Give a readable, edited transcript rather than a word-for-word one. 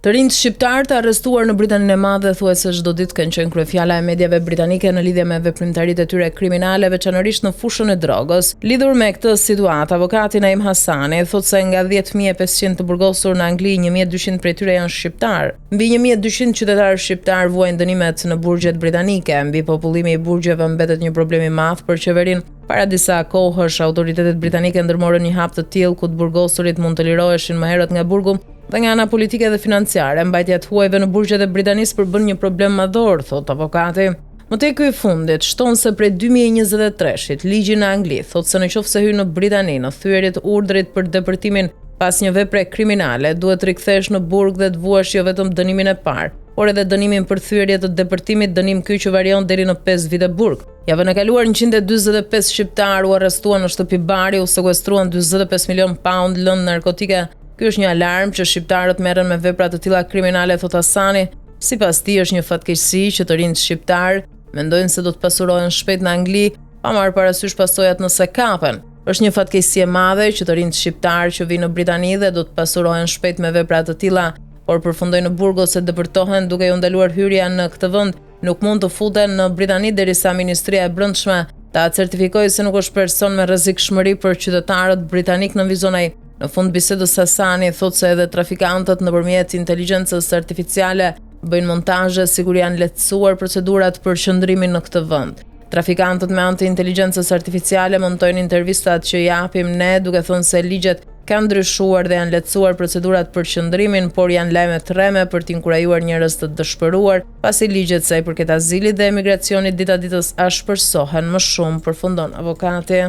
Të rinjt shqiptar të arrestuar në Britaninë e Madhe thuajse çdo ditë kanë qenë kryefjala e mediave britanike në lidhje me veprimtaritë e tyre kriminale, veçanërisht në fushën e drogës. Lidhur me këtë situatë, avokati Naim Hasani thotë se nga 10.500 të burgosur në Angli, 1.200 prej tyre janë shqiptar. Mbi 1.200 qytetarë shqiptar vuajnë dënimet në burgjet britanike. Mbi popullimi i burgjeve mbetet një problem i madh për qeverinë. Para disa kohësh, autoritetet britanike ndërmorën një hap të tillë ku të burgosurit mund të liroheshin më herët nga burgu. Dhe nga ana politike dhe financiare, mbajtja e huajve në burgjet e Britanisë përbën një problem madhor, thot avokati. Më tek ky i fundit shton se prej 2023-shit ligji në Angli thotë se nëse hyn në Britani në thyerje të urdhrit për depërtimin pas një vepre kriminale, duhet të rikthesh në burg dhe të vuash jo vetëm dënimin e parë, por edhe dënimin për thyerje të depërtimit, dënim ky që varion deri në 5 vite burg. Javën e kaluar 145 shqiptar u arrestuan në shtëpi bari, u sekuestruan 45 milion pound lëndë narkotike. Ky është një alarm që shqiptarët merren me vepra të tilla kriminale, thot Hasani. Sipas tij është një fatkeqësi që të rinjt shqiptar mendojnë se do të pasurohen shpejt në Angli, pa marrë parasysh pasojat nëse kapen. Është një fatkeqësi e madhe që të rinjt shqiptar që vinë në Britani dhe do të pasurohen shpejt me vepra të tilla, por përfundojnë në burg ose depërtohen duke ju ndaluar hyrja në këtë vend, nuk mund të futen në Britani derisa Ministria e Brendshme ta certifikojë se nuk është person me rrezikshmëri për qytetarët britanik në vizon ai. Në fund bisedës Hasani thotë se edhe trafikantët nëpërmjet inteligjencës artificiale bëjnë montazhe sikur janë lehtësuar procedurat për qëndrimin në këtë vend. Trafikantët me anë të inteligjencës artificiale montojnë intervistat që japim ne, duke thënë se ligjet kanë ndryshuar dhe janë lehtësuar procedurat për qëndrimin, por janë lajme të rreme për të inkurajuar njerëz të dëshpëruar, pasi ligjet sa i përket azilit dhe emigracionit dita ditës ashpërsohen më shumë, përfundon avokati.